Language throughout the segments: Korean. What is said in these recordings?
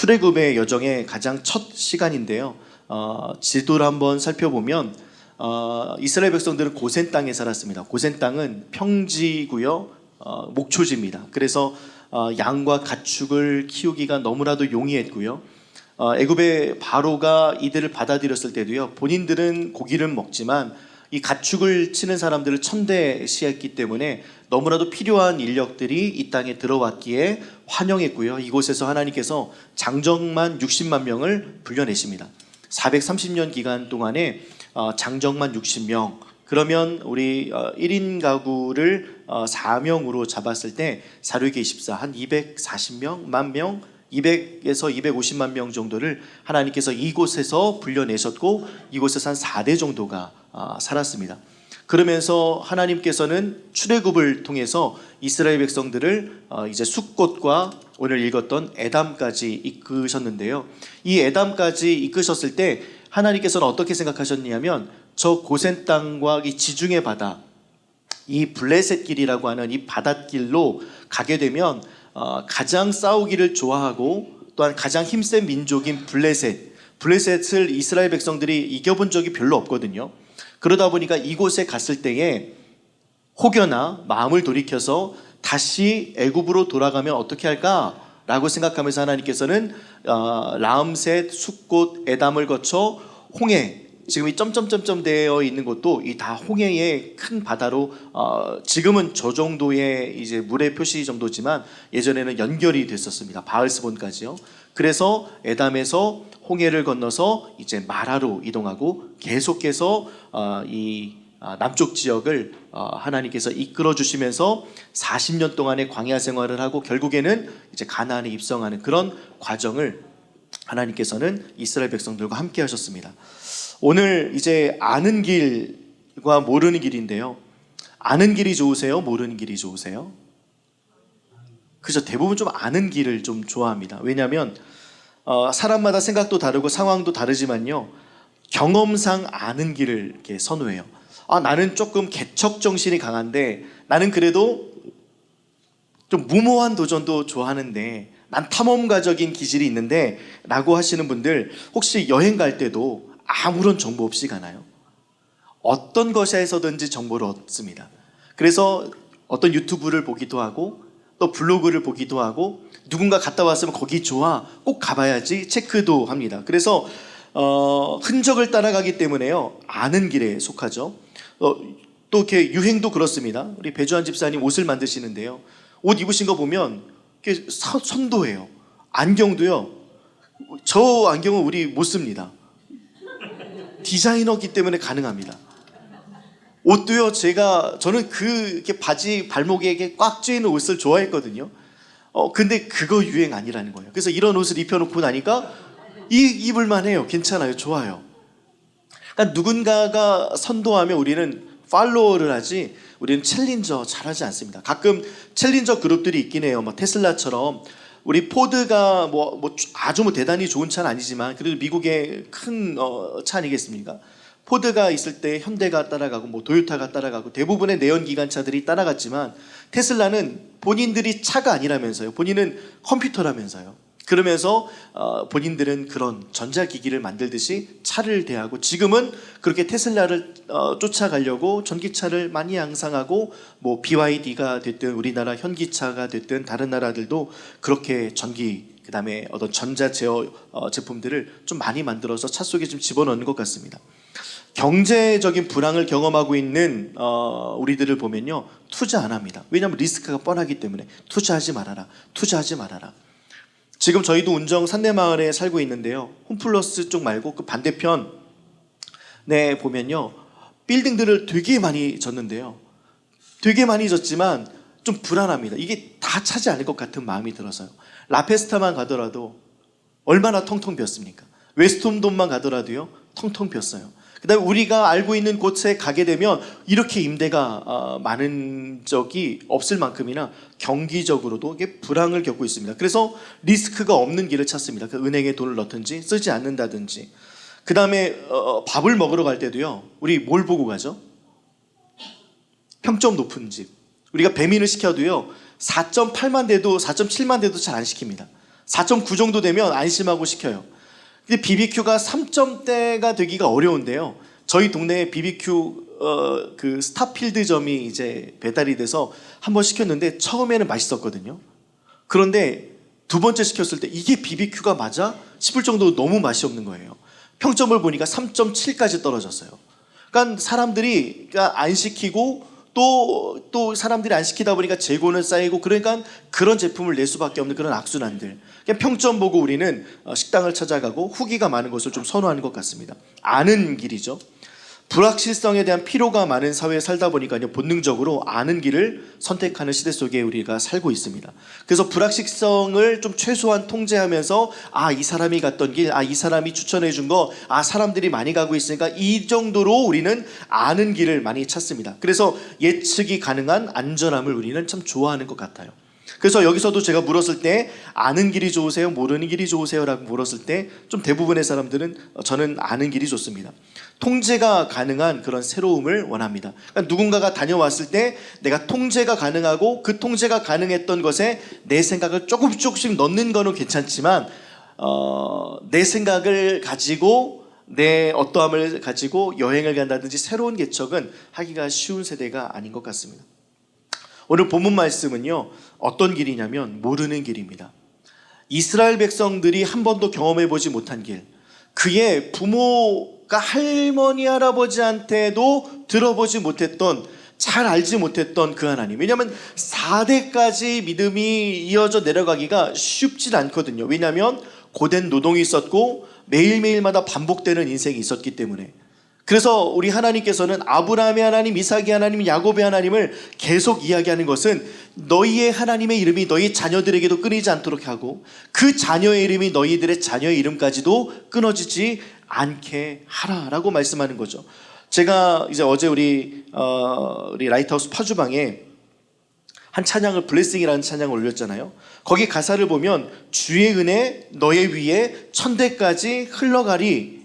출애굽의 여정의 가장 첫 시간인데요. 지도를 한번 살펴보면 이스라엘 백성들은 고센 땅에 살았습니다. 고센 땅은 평지고요, 목초지입니다. 그래서 양과 가축을 키우기가 너무나도 용이했고요. 애굽의 바로가 이들을 받아들였을 때도요, 본인들은 고기를 먹지만 이 가축을 치는 사람들을 천대시했기 때문에 너무나도 필요한 인력들이 이 땅에 들어왔기에 환영했고요. 이곳에서 하나님께서 장정만 60만 명을 불려내십니다. 430년 기간 동안에 장정만 60명, 그러면 우리 1인 가구를 4명으로 잡았을 때 사륙의 24, 한 240명, 만 명, 200에서 250만 명 정도를 하나님께서 이곳에서 불려내셨고, 이곳에서 한 4대 정도가 살았습니다. 그러면서 하나님께서는 출애굽을 통해서 이스라엘 백성들을 이제 숫곳과 오늘 읽었던 에담까지 이끄셨는데요. 이 에담까지 이끄셨을 때 하나님께서는 어떻게 생각하셨냐면, 저 고센 땅과 이 지중해 바다, 이 블레셋 길이라고 하는 이 바닷길로 가게 되면 가장 싸우기를 좋아하고 또한 가장 힘센 민족인 블레셋을 이스라엘 백성들이 이겨본 적이 별로 없거든요. 그러다 보니까 이곳에 갔을 때에 혹여나 마음을 돌이켜서 다시 애굽으로 돌아가면 어떻게 할까라고 생각하면서 하나님께서는 라암셋, 숫곳, 에담을 거쳐 홍해, 지금 이 점점점점 되어 있는 곳도 이 다 홍해의 큰 바다로 지금은 저 정도의 이제 물의 표시 정도지만 예전에는 연결이 됐었습니다. 바알스본까지요. 그래서 에담에서 홍해를 건너서 이제 마라로 이동하고 계속해서 이 남쪽 지역을 하나님께서 이끌어 주시면서 40년 동안의 광야 생활을 하고 결국에는 이제 가나안에 입성하는 그런 과정을 하나님께서는 이스라엘 백성들과 함께 하셨습니다. 오늘 이제 아는 길과 모르는 길인데요. 아는 길이 좋으세요? 모르는 길이 좋으세요? 그죠? 대부분 좀 아는 길을 좀 좋아합니다. 왜냐하면 사람마다 생각도 다르고 상황도 다르지만요, 경험상 아는 길을 이렇게 선호해요. 나는 조금 개척 정신이 강한데, 나는 그래도 좀 무모한 도전도 좋아하는데, 난 탐험가적인 기질이 있는데 라고 하시는 분들, 혹시 여행 갈 때도 아무런 정보 없이 가나요? 어떤 것에서든지 정보를 얻습니다. 그래서 어떤 유튜브를 보기도 하고 또 블로그를 보기도 하고, 누군가 갔다 왔으면 거기 좋아, 꼭 가봐야지 체크도 합니다. 그래서 흔적을 따라가기 때문에요, 아는 길에 속하죠. 또 이렇게 유행도 그렇습니다. 우리 배주한 집사님 옷을 만드시는데요, 옷 입으신 거 보면 이렇게 선도해요. 안경도요, 저 안경은 우리 못 씁니다. 디자이너기 때문에 가능합니다. 옷도요, 저는 이렇게 바지 발목에 이렇게 꽉 쥐는 옷을 좋아했거든요. 근데 그거 유행 아니라는 거예요. 그래서 이런 옷을 입혀놓고 나니까 입을만 해요. 괜찮아요. 좋아요. 그러니까 누군가가 선도하면 우리는 팔로워를 하지, 우리는 챌린저 잘하지 않습니다. 가끔 챌린저 그룹들이 있긴 해요. 뭐 테슬라처럼. 우리 포드가 아주 대단히 좋은 차는 아니지만 그래도 미국의 큰 차 아니겠습니까? 포드가 있을 때 현대가 따라가고 도요타가 따라가고 대부분의 내연기관차들이 따라갔지만, 테슬라는 본인들이 차가 아니라면서요, 본인은 컴퓨터라면서요. 그러면서 본인들은 그런 전자기기를 만들듯이 차를 대하고, 지금은 그렇게 테슬라를 쫓아가려고 전기차를 많이 양상하고, BYD가 됐든 우리나라 현기차가 됐든 다른 나라들도 그렇게 그 다음에 어떤 전자 제어 제품들을 좀 많이 만들어서 차 속에 좀 집어넣는 것 같습니다. 경제적인 불황을 경험하고 있는 우리들을 보면요, 투자 안 합니다. 왜냐하면 리스크가 뻔하기 때문에. 투자하지 말아라, 투자하지 말아라. 지금 저희도 운정 산내마을에 살고 있는데요, 홈플러스 쪽 말고 그 반대편에 보면요, 빌딩들을 되게 많이 졌는데요, 되게 많이 졌지만 좀 불안합니다. 이게 다 차지 않을 것 같은 마음이 들어서요. 라페스타만 가더라도 얼마나 텅텅 비었습니까? 웨스트홈돈만 가더라도요, 텅텅 비었어요. 그 다음에 우리가 알고 있는 곳에 가게 되면 이렇게 임대가 많은 적이 없을 만큼이나 경기적으로도 이게 불황을 겪고 있습니다. 그래서 리스크가 없는 길을 찾습니다. 그 은행에 돈을 넣든지 쓰지 않는다든지. 그 다음에 밥을 먹으러 갈 때도요, 우리 뭘 보고 가죠? 평점 높은 집. 우리가 배민을 시켜도요, 4.8만 돼도 4.7만 돼도 잘 안 시킵니다. 4.9 정도 되면 안심하고 시켜요. 근데 BBQ가 3점대가 되기가 어려운데요. 저희 동네에 BBQ 그 스타필드점이 이제 배달이 돼서 한번 시켰는데 처음에는 맛있었거든요. 그런데 두 번째 시켰을 때 이게 BBQ가 맞아? 싶을 정도로 너무 맛이 없는 거예요. 평점을 보니까 3.7까지 떨어졌어요. 그러니까 사람들이 안 시키고 또 사람들이 안 시키다 보니까 재고는 쌓이고, 그러니까 그런 제품을 낼 수밖에 없는 그런 악순환들. 그냥 평점 보고 우리는 식당을 찾아가고 후기가 많은 것을 좀 선호하는 것 같습니다. 아는 길이죠. 불확실성에 대한 피로가 많은 사회에 살다 보니까요, 본능적으로 아는 길을 선택하는 시대 속에 우리가 살고 있습니다. 그래서 불확실성을 좀 최소한 통제하면서 이 사람이 갔던 길, 이 사람이 추천해 준 거, 사람들이 많이 가고 있으니까 이 정도로 우리는 아는 길을 많이 찾습니다. 그래서 예측이 가능한 안전함을 우리는 참 좋아하는 것 같아요. 그래서 여기서도 제가 물었을 때 아는 길이 좋으세요? 모르는 길이 좋으세요? 라고 물었을 때 좀 대부분의 사람들은 저는 아는 길이 좋습니다. 통제가 가능한 그런 새로움을 원합니다. 그러니까 누군가가 다녀왔을 때 내가 통제가 가능하고 그 통제가 가능했던 것에 내 생각을 조금씩 넣는 거는 괜찮지만 내 생각을 가지고 내 어떠함을 가지고 여행을 간다든지 새로운 개척은 하기가 쉬운 세대가 아닌 것 같습니다. 오늘 본문 말씀은요, 어떤 길이냐면 모르는 길입니다. 이스라엘 백성들이 한 번도 경험해 보지 못한 길, 그의 부모가 할머니 할아버지한테도 들어보지 못했던, 잘 알지 못했던 그 하나님. 왜냐하면 4대까지 믿음이 이어져 내려가기가 쉽진 않거든요. 왜냐하면 고된 노동이 있었고 매일매일마다 반복되는 인생이 있었기 때문에. 그래서 우리 하나님께서는 아브라함의 하나님, 이삭의 하나님, 야곱의 하나님을 계속 이야기하는 것은 너희의 하나님의 이름이 너희 자녀들에게도 끊이지 않도록 하고 그 자녀의 이름이 너희들의 자녀의 이름까지도 끊어지지 않게 하라라고 말씀하는 거죠. 제가 이제 어제 우리 라이트하우스 파주방에 한 찬양을, 블레싱이라는 찬양을 올렸잖아요. 거기 가사를 보면 주의 은혜 너의 위에 천대까지 흘러가리,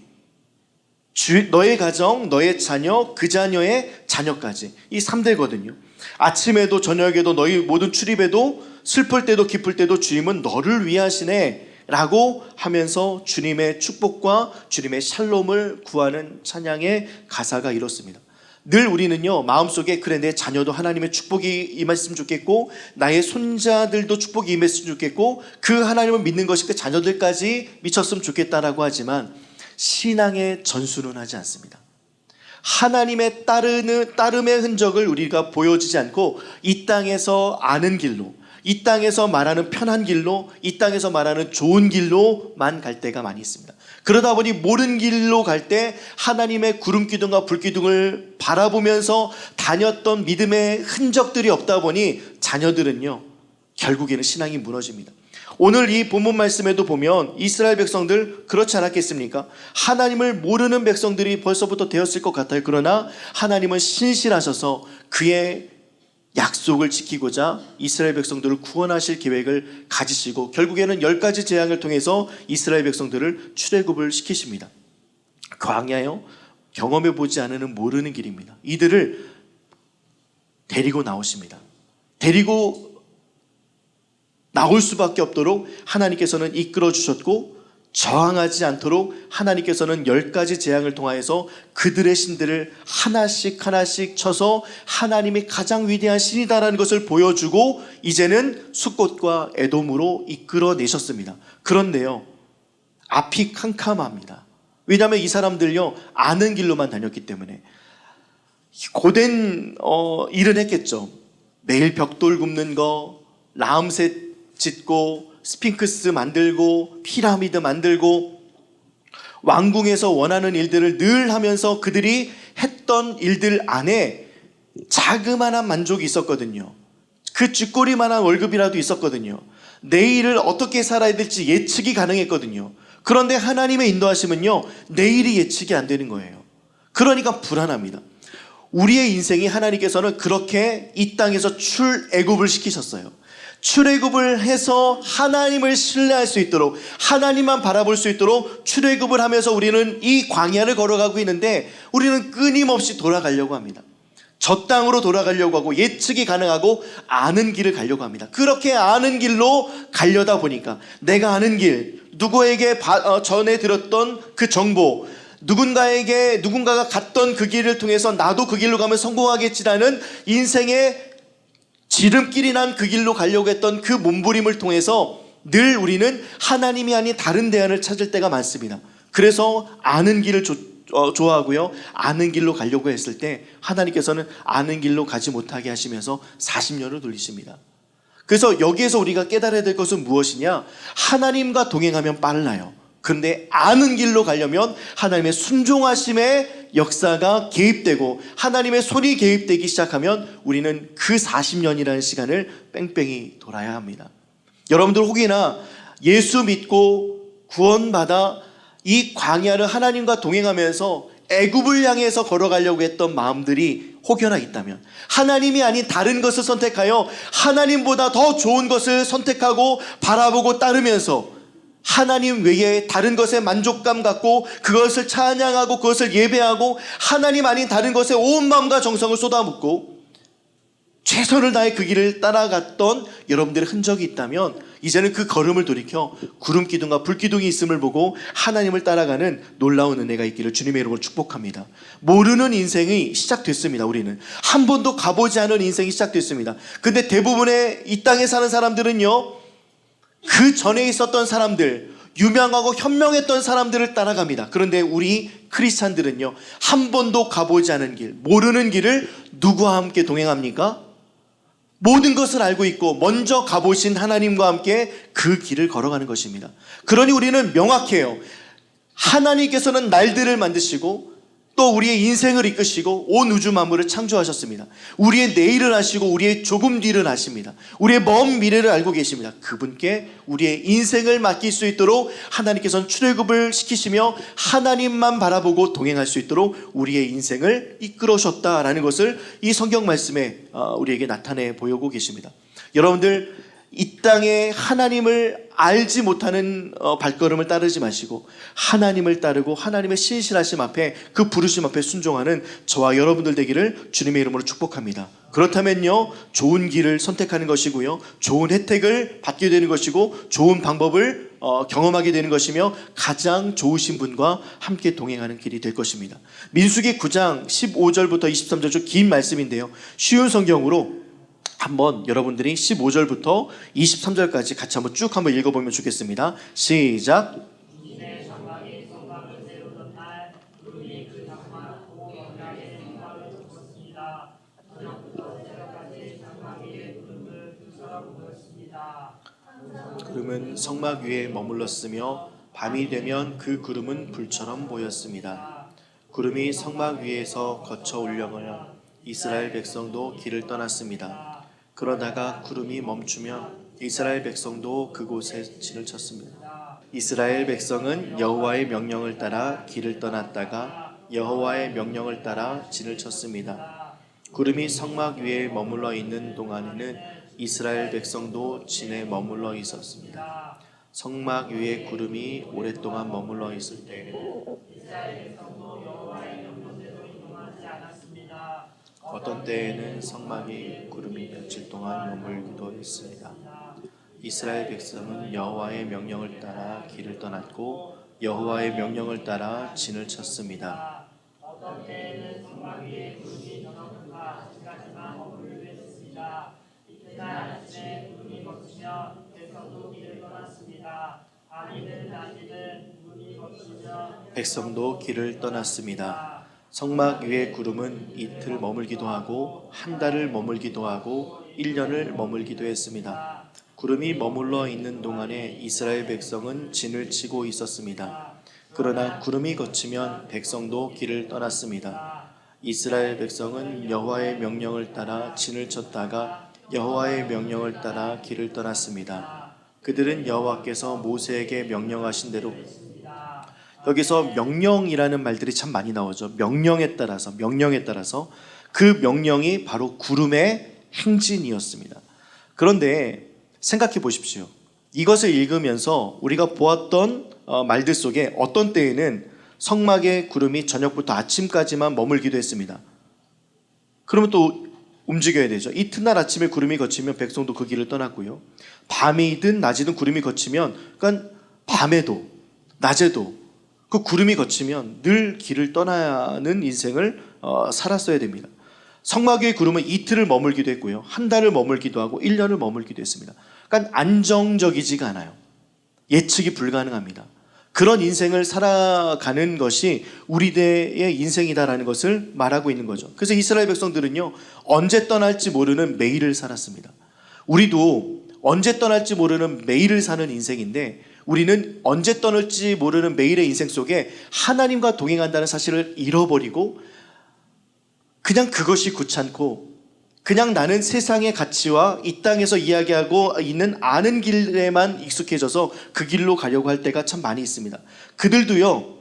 너의 가정, 너의 자녀, 그 자녀의 자녀까지. 이 3대거든요. 아침에도 저녁에도 너희 모든 출입에도 슬플 때도 기쁠 때도 주님은 너를 위하시네 라고 하면서 주님의 축복과 주님의 샬롬을 구하는 찬양의 가사가 이렇습니다. 늘 우리는요, 마음속에 그래 내 자녀도 하나님의 축복이 임했으면 좋겠고 나의 손자들도 축복이 임했으면 좋겠고 그 하나님을 믿는 것이 그 자녀들까지 미쳤으면 좋겠다라고 하지만 신앙의 전수는 하지 않습니다. 하나님의 따름의 흔적을 우리가 보여주지 않고 이 땅에서 아는 길로, 이 땅에서 말하는 편한 길로, 이 땅에서 말하는 좋은 길로만 갈 때가 많이 있습니다. 그러다 보니 모른 길로 갈 때 하나님의 구름기둥과 불기둥을 바라보면서 다녔던 믿음의 흔적들이 없다 보니 자녀들은요, 결국에는 신앙이 무너집니다. 오늘 이 본문 말씀에도 보면 이스라엘 백성들 그렇지 않았겠습니까? 하나님을 모르는 백성들이 벌써부터 되었을 것 같아요. 그러나 하나님은 신실하셔서 그의 약속을 지키고자 이스라엘 백성들을 구원하실 계획을 가지시고 결국에는 10가지 재앙을 통해서 이스라엘 백성들을 출애굽을 시키십니다. 광야요, 경험해 보지 않으면 모르는 길입니다. 이들을 데리고 나오십니다. 데리고 나올 수밖에 없도록 하나님께서는 이끌어 주셨고 저항하지 않도록 하나님께서는 10가지 재앙을 통하여서 그들의 신들을 하나씩 쳐서 하나님이 가장 위대한 신이다라는 것을 보여주고 이제는 숫곳과 에돔으로 이끌어내셨습니다. 그런데요, 앞이 캄캄합니다. 왜냐하면 이 사람들요, 아는 길로만 다녔기 때문에 고된 일은 했겠죠. 매일 벽돌 굽는 거, 라암셋 짓고 스핑크스 만들고 피라미드 만들고 왕궁에서 원하는 일들을 늘 하면서 그들이 했던 일들 안에 자그마한 만족이 있었거든요. 그 쥐꼬리만한 월급이라도 있었거든요. 내일을 어떻게 살아야 될지 예측이 가능했거든요. 그런데 하나님의 인도하심은요, 내일이 예측이 안 되는 거예요. 그러니까 불안합니다. 우리의 인생이 하나님께서는 그렇게 이 땅에서 출애굽을 시키셨어요. 출애굽을 해서 하나님을 신뢰할 수 있도록, 하나님만 바라볼 수 있도록 출애굽을 하면서 우리는 이 광야를 걸어가고 있는데 우리는 끊임없이 돌아가려고 합니다. 저 땅으로 돌아가려고 하고 예측이 가능하고 아는 길을 가려고 합니다. 그렇게 아는 길로 가려다 보니까 내가 아는 길, 누구에게 전해 들었던 그 정보, 누군가가 갔던 그 길을 통해서 나도 그 길로 가면 성공하겠지라는 인생의 지름길이 난 그 길로 가려고 했던 그 몸부림을 통해서 늘 우리는 하나님이 아닌 다른 대안을 찾을 때가 많습니다. 그래서 아는 길을 좋아하고요, 아는 길로 가려고 했을 때 하나님께서는 아는 길로 가지 못하게 하시면서 40년을 돌리십니다. 그래서 여기에서 우리가 깨달아야 될 것은 무엇이냐? 하나님과 동행하면 빨라요. 그런데 아는 길로 가려면 하나님의 순종하심의 역사가 개입되고 하나님의 손이 개입되기 시작하면 우리는 그 40년이라는 시간을 뺑뺑이 돌아야 합니다. 여러분들 혹이나 예수 믿고 구원받아 이 광야를 하나님과 동행하면서 애굽을 향해서 걸어가려고 했던 마음들이 혹여나 있다면, 하나님이 아닌 다른 것을 선택하여 하나님보다 더 좋은 것을 선택하고 바라보고 따르면서 하나님 외에 다른 것에 만족감 갖고 그것을 찬양하고 그것을 예배하고 하나님 아닌 다른 것에 온 마음과 정성을 쏟아붓고 최선을 다해 그 길을 따라갔던 여러분들의 흔적이 있다면 이제는 그 걸음을 돌이켜 구름 기둥과 불 기둥이 있음을 보고 하나님을 따라가는 놀라운 은혜가 있기를 주님의 이름으로 축복합니다. 모르는 인생이 시작됐습니다. 우리는 한 번도 가보지 않은 인생이 시작됐습니다. 근데 대부분의 이 땅에 사는 사람들은요, 그 전에 있었던 사람들, 유명하고 현명했던 사람들을 따라갑니다. 그런데 우리 크리스찬들은요, 한 번도 가보지 않은 길, 모르는 길을 누구와 함께 동행합니까? 모든 것을 알고 있고 먼저 가보신 하나님과 함께 그 길을 걸어가는 것입니다. 그러니 우리는 명확해요. 하나님께서는 날들을 만드시고 또 우리의 인생을 이끄시고 온 우주 만물을 창조하셨습니다. 우리의 내일을 아시고 우리의 조금 뒤를 아십니다. 우리의 먼 미래를 알고 계십니다. 그분께 우리의 인생을 맡길 수 있도록 하나님께서는 출애굽을 시키시며 하나님만 바라보고 동행할 수 있도록 우리의 인생을 이끌어셨다라는 것을 이 성경 말씀에 우리에게 나타내 보이고 계십니다. 여러분들, 이 땅에 하나님을 알지 못하는 발걸음을 따르지 마시고 하나님을 따르고 하나님의 신실하심 앞에, 그 부르심 앞에 순종하는 저와 여러분들 되기를 주님의 이름으로 축복합니다. 그렇다면요, 좋은 길을 선택하는 것이고요, 좋은 혜택을 받게 되는 것이고 좋은 방법을 경험하게 되는 것이며 가장 좋으신 분과 함께 동행하는 길이 될 것입니다. 민수기 9장 15절부터 23절 긴 말씀인데요, 쉬운 성경으로 한번 여러분들이 15절부터 23절까지 같이 한번 쭉 한번 읽어보면 좋겠습니다. 시작. 구름은 성막 위에 머물렀으며 밤이 되면 그 구름은 불처럼 보였습니다. 구름이 성막 위에서 거쳐 올려가며 이스라엘 백성도 길을 떠났습니다. 그러다가 구름이 멈추면 이스라엘 백성도 그곳에 진을 쳤습니다. 이스라엘 백성은 여호와의 명령을 따라 길을 떠났다가 여호와의 명령을 따라 진을 쳤습니다. 구름이 성막 위에 머물러 있는 동안에는 이스라엘 백성도 진에 머물러 있었습니다. 성막 위에 구름이 오랫동안 머물러 있을 때 어떤 때에는 성막이 구름이 며칠 동안 머물기도 했습니다. 이스라엘 백성은 여호와의 명령을 따라 길을 떠났고 여호와의 명령을 따라 진을 쳤습니다. 어떤 때에는 성막 위에 구름이 저녁과 아침까지만 머물기도 했습니다. 이튿날 아침에 구름이 걷히며 백성도 길을 떠났습니다. 밤이든 낮이든 구름이 걷히며 백성도 길을 떠났습니다. 성막 위의 구름은 이틀 머물기도 하고 한 달을 머물기도 하고 1년을 머물기도 했습니다. 구름이 머물러 있는 동안에 이스라엘 백성은 진을 치고 있었습니다. 그러나 구름이 걷히면 백성도 길을 떠났습니다. 이스라엘 백성은 여호와의 명령을 따라 진을 쳤다가 여호와의 명령을 따라 길을 떠났습니다. 그들은 여호와께서 모세에게 명령하신 대로, 여기서 명령이라는 말들이 참 많이 나오죠. 명령에 따라서 그 명령이 바로 구름의 행진이었습니다. 그런데 생각해 보십시오. 이것을 읽으면서 우리가 보았던 말들 속에 어떤 때에는 성막의 구름이 저녁부터 아침까지만 머물기도 했습니다. 그러면 또 움직여야 되죠. 이튿날 아침에 구름이 걷히면 백성도 그 길을 떠났고요. 밤이든 낮이든 구름이 걷히면, 그러니까 밤에도 낮에도 그 구름이 걷히면 늘 길을 떠나야 하는 인생을 살았어야 됩니다. 성막의 구름은 이틀을 머물기도 했고요. 한 달을 머물기도 하고 1년을 머물기도 했습니다. 그러니까 안정적이지가 않아요. 예측이 불가능합니다. 그런 인생을 살아가는 것이 우리들의 인생이다라는 것을 말하고 있는 거죠. 그래서 이스라엘 백성들은요, 언제 떠날지 모르는 매일을 살았습니다. 우리도 언제 떠날지 모르는 매일을 사는 인생인데, 우리는 언제 떠날지 모르는 매일의 인생 속에 하나님과 동행한다는 사실을 잃어버리고 그냥 그것이 귀찮고 그냥 나는 세상의 가치와 이 땅에서 이야기하고 있는 아는 길에만 익숙해져서 그 길로 가려고 할 때가 참 많이 있습니다. 그들도요,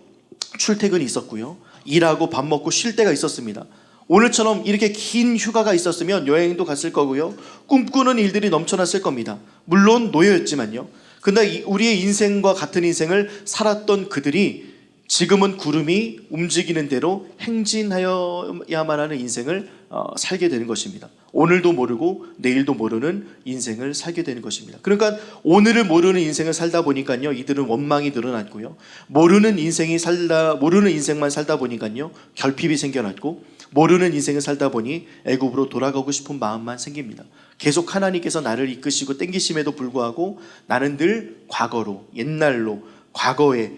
출퇴근이 있었고요, 일하고 밥 먹고 쉴 때가 있었습니다. 오늘처럼 이렇게 긴 휴가가 있었으면 여행도 갔을 거고요, 꿈꾸는 일들이 넘쳐났을 겁니다. 물론 노예였지만요. 근데 우리의 인생과 같은 인생을 살았던 그들이 지금은 구름이 움직이는 대로 행진하여야만 하는 인생을 살게 되는 것입니다. 오늘도 모르고 내일도 모르는 인생을 살게 되는 것입니다. 그러니까 오늘을 모르는 인생을 살다 보니까요, 이들은 원망이 늘어났고요, 모르는 인생만 살다 보니까요, 결핍이 생겨났고, 모르는 인생을 살다 보니 애굽으로 돌아가고 싶은 마음만 생깁니다. 계속 하나님께서 나를 이끄시고 땡기심에도 불구하고 나는 늘 과거로, 옛날로, 과거의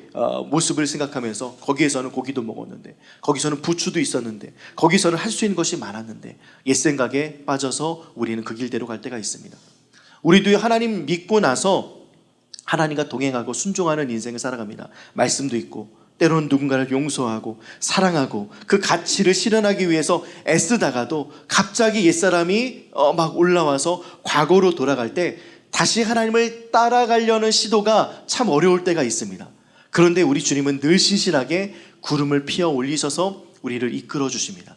모습을 생각하면서 거기에서는 고기도 먹었는데, 거기서는 부추도 있었는데, 거기서는 할 수 있는 것이 많았는데 옛 생각에 빠져서 우리는 그 길대로 갈 때가 있습니다. 우리도 하나님 믿고 나서 하나님과 동행하고 순종하는 인생을 살아갑니다. 말씀도 있고 때로는 누군가를 용서하고 사랑하고 그 가치를 실현하기 위해서 애쓰다가도 갑자기 옛사람이 막 올라와서 과거로 돌아갈 때 다시 하나님을 따라가려는 시도가 참 어려울 때가 있습니다. 그런데 우리 주님은 늘 신실하게 구름을 피어 올리셔서 우리를 이끌어 주십니다.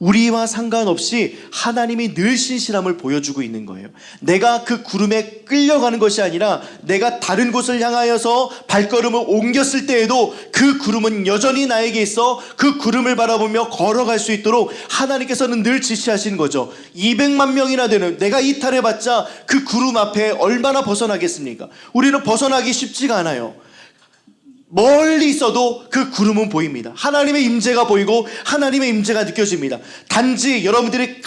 우리와 상관없이 하나님이 늘 신실함을 보여주고 있는 거예요. 내가 그 구름에 끌려가는 것이 아니라 내가 다른 곳을 향하여서 발걸음을 옮겼을 때에도 그 구름은 여전히 나에게 있어 그 구름을 바라보며 걸어갈 수 있도록 하나님께서는 늘 지시하시는 거죠. 200만 명이나 되는 내가 이탈해봤자 그 구름 앞에 얼마나 벗어나겠습니까? 우리는 벗어나기 쉽지가 않아요. 멀리 있어도 그 구름은 보입니다. 하나님의 임재가 보이고 하나님의 임재가 느껴집니다. 단지 여러분들이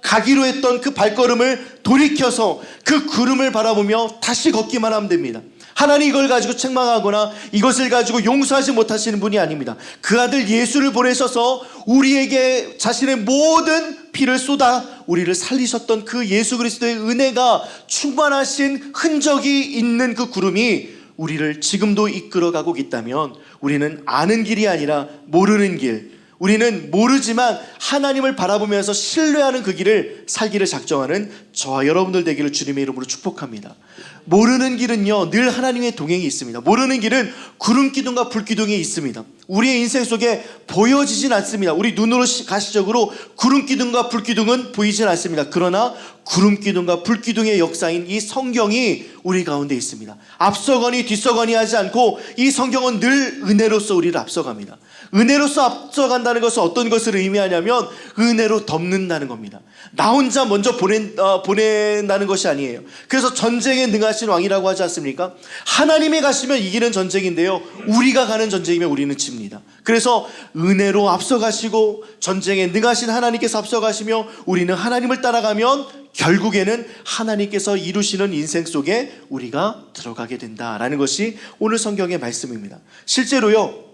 가기로 했던 그 발걸음을 돌이켜서 그 구름을 바라보며 다시 걷기만 하면 됩니다. 하나님 이걸 가지고 책망하거나 이것을 가지고 용서하지 못하시는 분이 아닙니다. 그 아들 예수를 보내셔서 우리에게 자신의 모든 피를 쏟아 우리를 살리셨던 그 예수 그리스도의 은혜가 충만하신 흔적이 있는 그 구름이 우리를 지금도 이끌어가고 있다면 우리는 아는 길이 아니라 모르는 길, 우리는 모르지만 하나님을 바라보면서 신뢰하는 그 길을 살기를 작정하는 저와 여러분들 되기를 주님의 이름으로 축복합니다. 모르는 길은요, 늘 하나님의 동행이 있습니다. 모르는 길은 구름 기둥과 불 기둥이 있습니다. 우리의 인생 속에 보여지진 않습니다. 우리 눈으로 가시적으로 구름 기둥과 불 기둥은 보이진 않습니다. 그러나 구름 기둥과 불 기둥의 역사인 이 성경이 우리 가운데 있습니다. 앞서거니 뒤서거니 하지 않고 이 성경은 늘 은혜로서 우리를 앞서갑니다. 은혜로서 앞서간다는 것은 어떤 것을 의미하냐면 은혜로 덮는다는 겁니다. 나 혼자 먼저 보낸다는 것이 아니에요. 그래서 전쟁에 능하신 왕이라고 하지 않습니까? 하나님이 가시면 이기는 전쟁인데요, 우리가 가는 전쟁이면 우리는 집니다. 그래서 은혜로 앞서가시고 전쟁에 능하신 하나님께서 앞서가시며 우리는 하나님을 따라가면 결국에는 하나님께서 이루시는 인생 속에 우리가 들어가게 된다라는 것이 오늘 성경의 말씀입니다. 실제로요,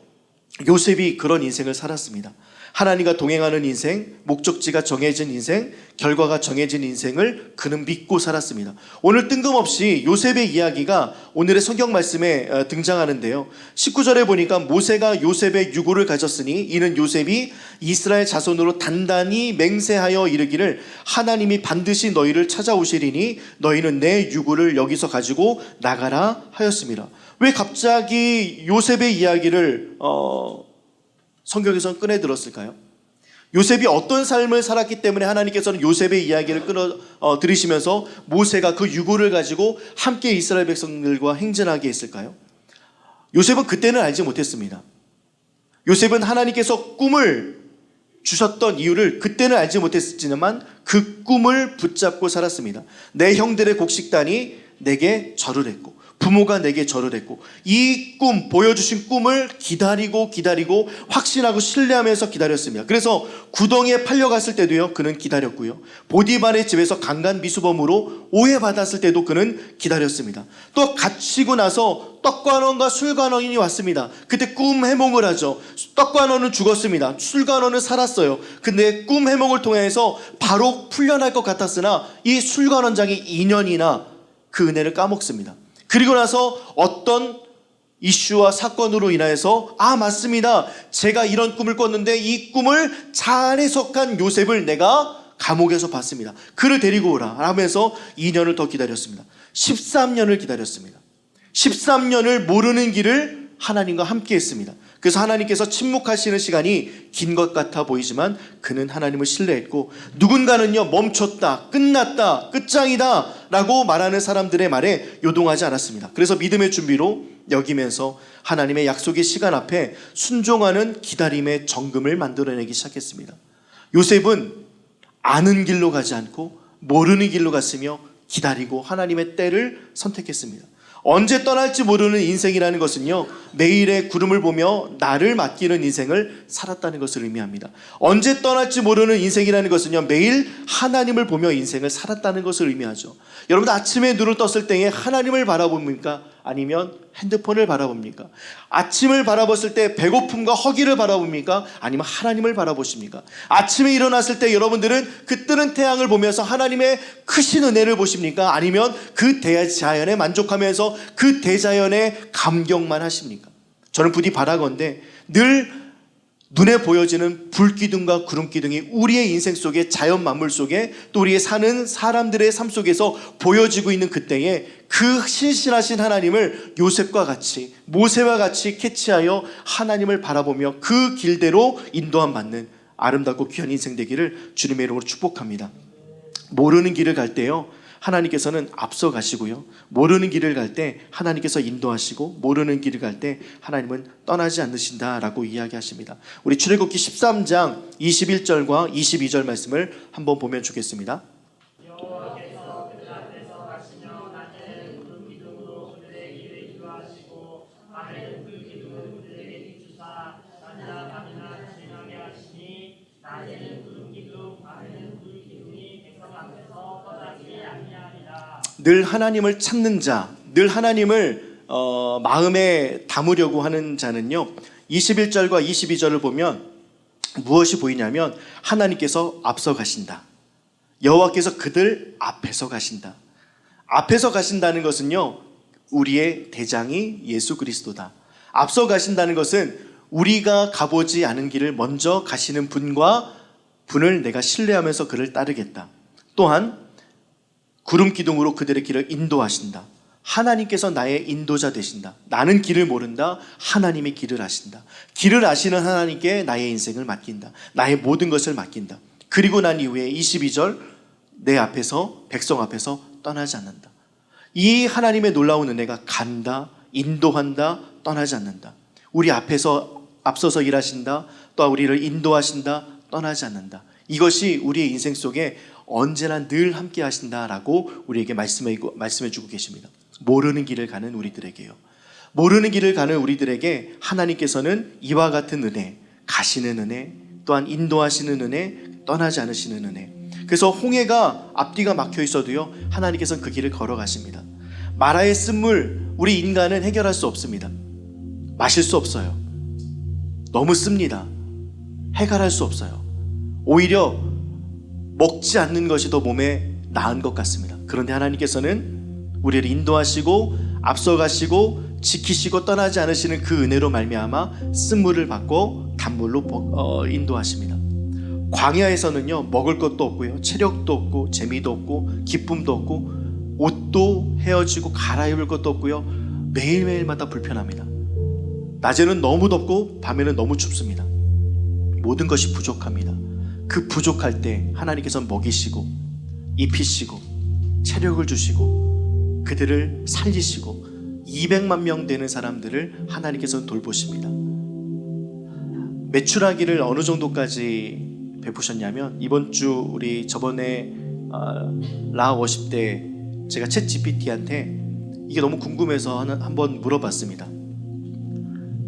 요셉이 그런 인생을 살았습니다. 하나님과 동행하는 인생, 목적지가 정해진 인생, 결과가 정해진 인생을 그는 믿고 살았습니다. 오늘 뜬금없이 요셉의 이야기가 오늘의 성경 말씀에 등장하는데요, 19절에 보니까 모세가 요셉의 유고를 가졌으니 이는 요셉이 이스라엘 자손으로 단단히 맹세하여 이르기를 하나님이 반드시 너희를 찾아오시리니 너희는 내 유고를 여기서 가지고 나가라 하였습니다. 왜 갑자기 요셉의 이야기를 성경에서는 꺼내 들었을까요? 요셉이 어떤 삶을 살았기 때문에 하나님께서는 요셉의 이야기를 들으시면서 모세가 그 유고를 가지고 함께 이스라엘 백성들과 행진하게 했을까요? 요셉은 그때는 알지 못했습니다. 요셉은 하나님께서 꿈을 주셨던 이유를 그때는 알지 못했지만 그 꿈을 붙잡고 살았습니다. 내 형들의 곡식단이 내게 절을 했고 부모가 내게 절을 했고 이 꿈, 보여주신 꿈을 기다리고 확신하고 신뢰하면서 기다렸습니다. 그래서 구덩이에 팔려갔을 때도요, 그는 기다렸고요. 보디발의 집에서 강간 미수범으로 오해받았을 때도 그는 기다렸습니다. 또 갇히고 나서 떡관원과 술관원이 왔습니다. 그때 꿈 해몽을 하죠. 떡관원은 죽었습니다. 술관원은 살았어요. 근데 꿈 해몽을 통해서 바로 풀려날 것 같았으나 이 술관원장이 2년이나 그 은혜를 까먹습니다. 그리고 나서 어떤 이슈와 사건으로 인하여서 맞습니다. 제가 이런 꿈을 꿨는데 이 꿈을 잘 해석한 요셉을 내가 감옥에서 봤습니다. 그를 데리고 오라 하면서 2년을 더 기다렸습니다. 13년을 기다렸습니다. 13년을 모르는 길을 하나님과 함께 했습니다. 그래서 하나님께서 침묵하시는 시간이 긴 것 같아 보이지만 그는 하나님을 신뢰했고, 누군가는요 멈췄다, 끝났다, 끝장이다 라고 말하는 사람들의 말에 요동하지 않았습니다. 그래서 믿음의 준비로 여기면서 하나님의 약속의 시간 앞에 순종하는 기다림의 정금을 만들어내기 시작했습니다. 요셉은 아는 길로 가지 않고 모르는 길로 갔으며 기다리고 하나님의 때를 선택했습니다. 언제 떠날지 모르는 인생이라는 것은요, 매일의 구름을 보며 나를 맡기는 인생을 살았다는 것을 의미합니다. 언제 떠날지 모르는 인생이라는 것은요, 매일 하나님을 보며 인생을 살았다는 것을 의미하죠. 여러분들 아침에 눈을 떴을 때에 하나님을 바라봅니까? 아니면 핸드폰을 바라봅니까? 아침을 바라봤을 때 배고픔과 허기를 바라봅니까? 아니면 하나님을 바라보십니까? 아침에 일어났을 때 여러분들은 그 뜨는 태양을 보면서 하나님의 크신 은혜를 보십니까? 아니면 그 대자연에 만족하면서 그 대자연의 감격만 하십니까? 저는 부디 바라건대 늘 눈에 보여지는 불기둥과 구름기둥이 우리의 인생 속에, 자연 만물 속에, 또 우리의 사는 사람들의 삶 속에서 보여지고 있는 그때에 그 신실하신 하나님을 요셉과 같이, 모세와 같이 캐치하여 하나님을 바라보며 그 길대로 인도함 받는 아름답고 귀한 인생 되기를 주님의 이름으로 축복합니다. 모르는 길을 갈 때요, 하나님께서는 앞서 가시고요, 모르는 길을 갈 때 하나님께서 인도하시고, 모르는 길을 갈 때 하나님은 떠나지 않으신다라고 이야기하십니다. 우리 출애굽기 13장 21절과 22절 말씀을 한번 보면 좋겠습니다. 늘 하나님을 찾는 자, 늘 하나님을 마음에 담으려고 하는 자는요, 21절과 22절을 보면 무엇이 보이냐면 하나님께서 앞서 가신다. 여호와께서 그들 앞에서 가신다. 앞에서 가신다는 것은요, 우리의 대장이 예수 그리스도다. 앞서 가신다는 것은 우리가 가보지 않은 길을 먼저 가시는 분을 내가 신뢰하면서 그를 따르겠다. 또한 구름 기둥으로 그들의 길을 인도하신다. 하나님께서 나의 인도자 되신다. 나는 길을 모른다. 하나님이 길을 아신다. 길을 아시는 하나님께 나의 인생을 맡긴다. 나의 모든 것을 맡긴다. 그리고 난 이후에 22절, 내 앞에서, 백성 앞에서 떠나지 않는다. 이 하나님의 놀라운 은혜가 간다, 인도한다, 떠나지 않는다. 우리 앞에서 앞서서 일하신다. 또 우리를 인도하신다, 떠나지 않는다. 이것이 우리의 인생 속에 언제나 늘 함께 하신다라고 우리에게 말씀해 주고 계십니다. 모르는 길을 가는 우리들에게요. 모르는 길을 가는 우리들에게 하나님께서는 이와 같은 은혜, 가시는 은혜, 또한 인도하시는 은혜, 떠나지 않으시는 은혜. 그래서 홍해가 앞뒤가 막혀 있어도요, 하나님께서는 그 길을 걸어가십니다. 마라의 쓴물, 우리 인간은 해결할 수 없습니다. 마실 수 없어요. 너무 씁니다. 해결할 수 없어요. 오히려 먹지 않는 것이 더 몸에 나은 것 같습니다. 그런데 하나님께서는 우리를 인도하시고 앞서가시고 지키시고 떠나지 않으시는 그 은혜로 말미암아 쓴물을 받고 단물로 인도하십니다. 광야에서는요, 먹을 것도 없고요, 체력도 없고 재미도 없고 기쁨도 없고 옷도 헤어지고 갈아입을 것도 없고요, 매일매일마다 불편합니다. 낮에는 너무 덥고 밤에는 너무 춥습니다. 모든 것이 부족합니다. 그 부족할 때 하나님께서 먹이시고 입히시고 체력을 주시고 그들을 살리시고 200만 명 되는 사람들을 하나님께서는 돌보십니다. 매출하기를 어느 정도까지 베푸셨냐면, 이번 주 우리 저번에 라 워십 때 제가 챗 GPT한테 이게 너무 궁금해서 한번 물어봤습니다.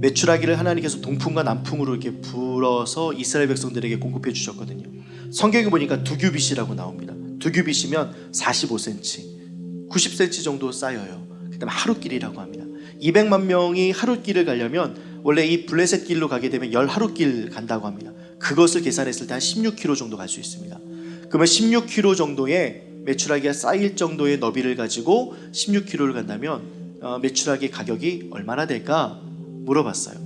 메추라기를 하나님께서 동풍과 남풍으로 이렇게 불어서 이스라엘 백성들에게 공급해 주셨거든요. 성경에 보니까 두 규빗이라고 나옵니다. 두 규빗이면 45cm, 90cm 정도 쌓여요. 그 다음에 하루길이라고 합니다. 200만 명이 하루길을 가려면 원래 이 블레셋 길로 가게 되면 10하루길 간다고 합니다. 그것을 계산했을 때 한 16km 정도 갈 수 있습니다. 그러면 16km 정도의 메추라기가 쌓일 정도의 너비를 가지고 16km를 간다면 메추라기 가격이 얼마나 될까 물어봤어요.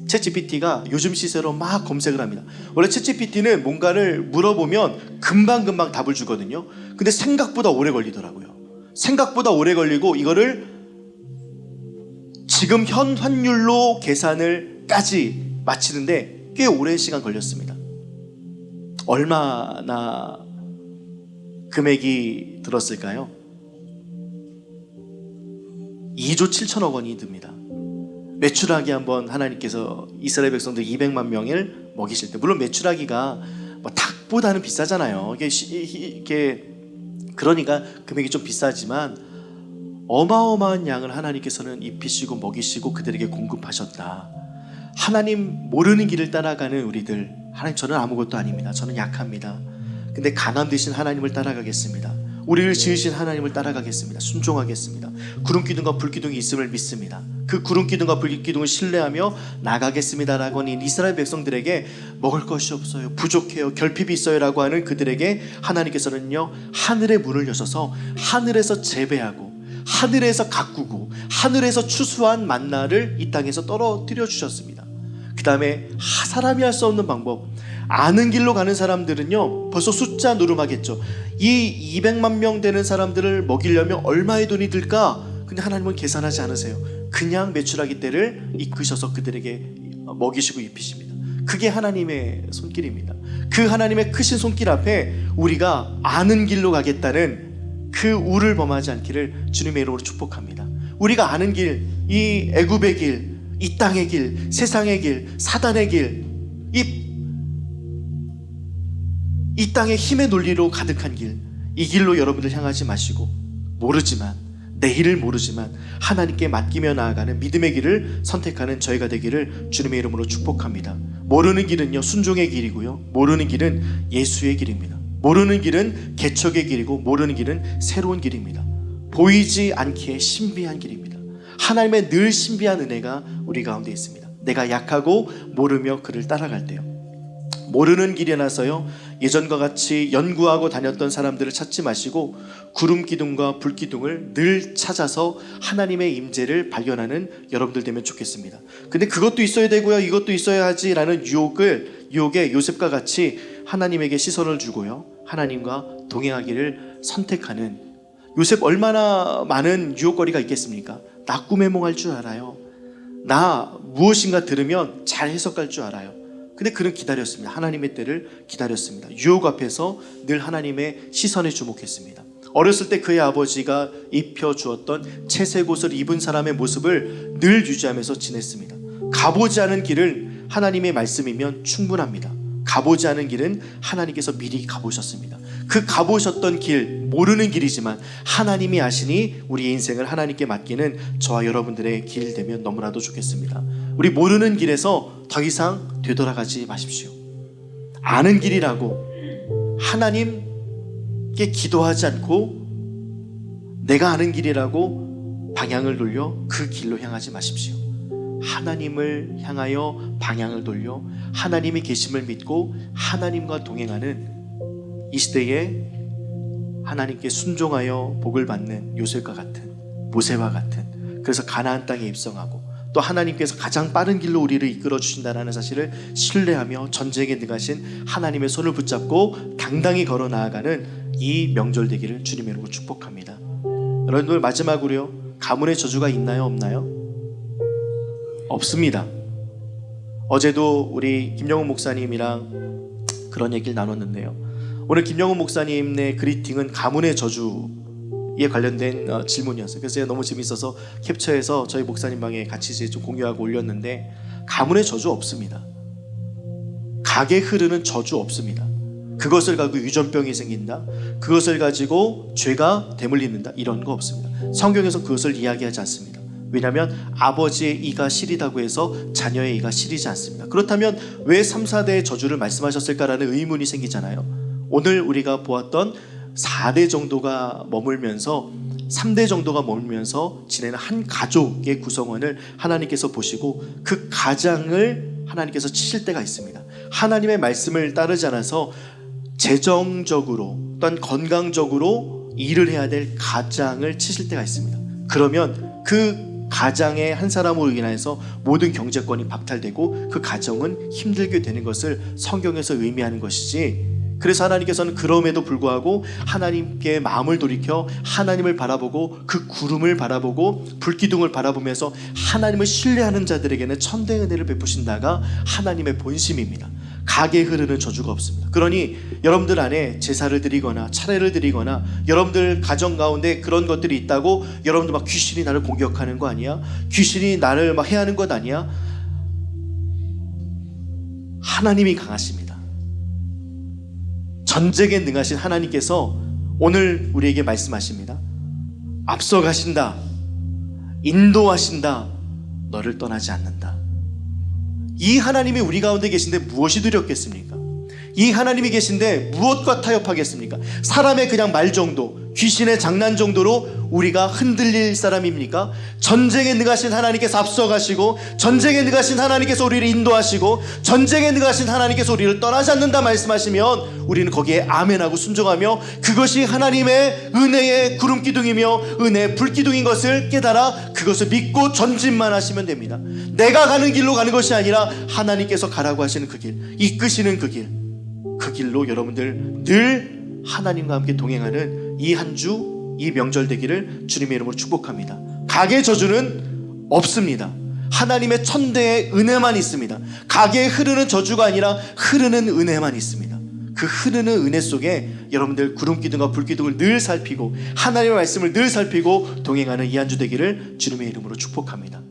챗GPT가 요즘 시세로 막 검색을 합니다. 원래 챗GPT는 뭔가를 물어보면 금방금방 답을 주거든요. 근데 생각보다 오래 걸리더라고요. 생각보다 오래 걸리고 이거를 지금 현 환율로 계산을까지 마치는데 꽤 오랜 시간 걸렸습니다. 얼마나 금액이 들었을까요? 2조 7천억 원이 듭니다. 메추라기 한번 하나님께서 이스라엘 백성들 200만 명을 먹이실 때, 물론 메추라기가 뭐 닭보다는 비싸잖아요. 이게 그러니까 금액이 좀 비싸지만 어마어마한 양을 하나님께서는 입히시고 먹이시고 그들에게 공급하셨다. 하나님 모르는 길을 따라가는 우리들, 하나님 저는 아무것도 아닙니다. 저는 약합니다. 근데 강함 되신 하나님을 따라가겠습니다. 우리를 지으신 하나님을 따라가겠습니다. 순종하겠습니다. 구름기둥과 불기둥이 있음을 믿습니다. 그 구름기둥과 불기둥을 신뢰하며 나가겠습니다라고 하는 이스라엘 백성들에게 먹을 것이 없어요, 부족해요, 결핍이 있어요 라고 하는 그들에게 하나님께서는요 하늘의 문을 여셔서 하늘에서 재배하고 하늘에서 가꾸고 하늘에서 추수한 만나를 이 땅에서 떨어뜨려 주셨습니다. 그 다음에 사람이 할 수 없는 방법, 아는 길로 가는 사람들은요 벌써 숫자 누름하겠죠. 이 200만 명 되는 사람들을 먹이려면 얼마의 돈이 들까? 근데 하나님은 계산하지 않으세요. 그냥 메추라기 떼를 이끄셔서 그들에게 먹이시고 입히십니다. 그게 하나님의 손길입니다. 그 하나님의 크신 손길 앞에 우리가 아는 길로 가겠다는 그 우를 범하지 않기를 주님의 이름으로 축복합니다. 우리가 아는 길, 이 애굽의 길, 이 땅의 길, 세상의 길, 사단의 길, 이 땅의 힘의 논리로 가득한 길, 이 길로 여러분들 향하지 마시고, 모르지만, 내일을 모르지만 하나님께 맡기며 나아가는 믿음의 길을 선택하는 저희가 되기를 주님의 이름으로 축복합니다. 모르는 길은요 순종의 길이고요, 모르는 길은 예수의 길입니다. 모르는 길은 개척의 길이고, 모르는 길은 새로운 길입니다. 보이지 않기에 신비한 길입니다. 하나님의 늘 신비한 은혜가 우리 가운데 있습니다. 내가 약하고 모르며 그를 따라갈 때요, 모르는 길에 나서요 예전과 같이 연구하고 다녔던 사람들을 찾지 마시고 구름 기둥과 불 기둥을 늘 찾아서 하나님의 임재를 발견하는 여러분들 되면 좋겠습니다. 근데 그것도 있어야 되고요, 이것도 있어야 하지 라는 유혹에 요셉과 같이 하나님에게 시선을 주고요 하나님과 동행하기를 선택하는, 요셉 얼마나 많은 유혹거리가 있겠습니까? 나 꿈에 몽할 줄 알아요. 나 무엇인가 들으면 잘 해석할 줄 알아요. 근데 그는 기다렸습니다. 하나님의 때를 기다렸습니다. 유혹 앞에서 늘 하나님의 시선에 주목했습니다. 어렸을 때 그의 아버지가 입혀주었던 채색 옷을 입은 사람의 모습을 늘 유지하면서 지냈습니다. 가보지 않은 길을 하나님의 말씀이면 충분합니다. 가보지 않은 길은 하나님께서 미리 가보셨습니다. 그 가보셨던 길, 모르는 길이지만 하나님이 아시니 우리의 인생을 하나님께 맡기는 저와 여러분들의 길 되면 너무나도 좋겠습니다. 우리 모르는 길에서 더 이상 되돌아가지 마십시오. 아는 길이라고 하나님께 기도하지 않고 내가 아는 길이라고 방향을 돌려 그 길로 향하지 마십시오. 하나님을 향하여 방향을 돌려 하나님이 계심을 믿고 하나님과 동행하는 이 시대에 하나님께 순종하여 복을 받는 요셉과 같은, 모세와 같은, 그래서 가나안 땅에 입성하고 또 하나님께서 가장 빠른 길로 우리를 이끌어 주신다는 사실을 신뢰하며 전쟁에 능하신 하나님의 손을 붙잡고 당당히 걸어 나아가는 이 명절 되기를 주님의 이름으로 축복합니다. 여러분들, 마지막으로요, 가문의 저주가 있나요, 없나요? 없습니다. 어제도 우리 김영훈 목사님이랑 그런 얘기를 나눴는데요, 오늘 김영훈 목사님의 그리팅은 가문의 저주에 관련된 질문이었어요. 그래서 제가 너무 재밌어서 캡처해서 저희 목사님 방에 같이 좀 공유하고 올렸는데, 가문의 저주 없습니다. 가게 흐르는 저주 없습니다. 그것을 가지고 유전병이 생긴다, 그것을 가지고 죄가 대물림는다, 이런 거 없습니다. 성경에서 그것을 이야기하지 않습니다. 왜냐하면 아버지의 이가 시리다고 해서 자녀의 이가 시리지 않습니다. 그렇다면 왜 3, 4대의 저주를 말씀하셨을까라는 의문이 생기잖아요. 오늘 우리가 보았던 4대 정도가 머물면서 3대 정도가 머물면서 지내는 한 가족의 구성원을 하나님께서 보시고 그 가장을 하나님께서 치실 때가 있습니다. 하나님의 말씀을 따르지 않아서 재정적으로 또한 건강적으로 일을 해야 될 가장을 치실 때가 있습니다. 그러면 그 가장의 한 사람으로 인해서 모든 경제권이 박탈되고 그 가정은 힘들게 되는 것을 성경에서 의미하는 것이지, 그래서 하나님께서는 그럼에도 불구하고 하나님께 마음을 돌이켜 하나님을 바라보고 그 구름을 바라보고 불기둥을 바라보면서 하나님을 신뢰하는 자들에게는 천대 은혜를 베푸신다가 하나님의 본심입니다. 가게에 흐르는 저주가 없습니다. 그러니 여러분들 안에 제사를 드리거나 차례를 드리거나 여러분들 가정 가운데 그런 것들이 있다고 여러분들 막 귀신이 나를 공격하는 거 아니야? 귀신이 나를 막 해하는 것 아니야? 하나님이 강하십니다. 전쟁에 능하신 하나님께서 오늘 우리에게 말씀하십니다. 앞서가신다, 인도하신다, 너를 떠나지 않는다. 이 하나님이 우리 가운데 계신데 무엇이 두렵겠습니까? 이 하나님이 계신데 무엇과 타협하겠습니까? 사람의 그냥 말 정도, 귀신의 장난 정도로 우리가 흔들릴 사람입니까? 전쟁에 능하신 하나님께서 앞서가시고 전쟁에 능하신 하나님께서 우리를 인도하시고 전쟁에 능하신 하나님께서 우리를 떠나지 않는다 말씀하시면 우리는 거기에 아멘하고 순종하며 그것이 하나님의 은혜의 구름기둥이며 은혜의 불기둥인 것을 깨달아 그것을 믿고 전진만 하시면 됩니다. 내가 가는 길로 가는 것이 아니라 하나님께서 가라고 하시는 그 길, 이끄시는 그 길로 여러분들 늘 하나님과 함께 동행하는 이 한 주, 이 명절 되기를 주님의 이름으로 축복합니다. 가게 저주는 없습니다. 하나님의 천대의 은혜만 있습니다. 가게에 흐르는 저주가 아니라 흐르는 은혜만 있습니다. 그 흐르는 은혜 속에 여러분들 구름기둥과 불기둥을 늘 살피고 하나님의 말씀을 늘 살피고 동행하는 이 한 주 되기를 주님의 이름으로 축복합니다.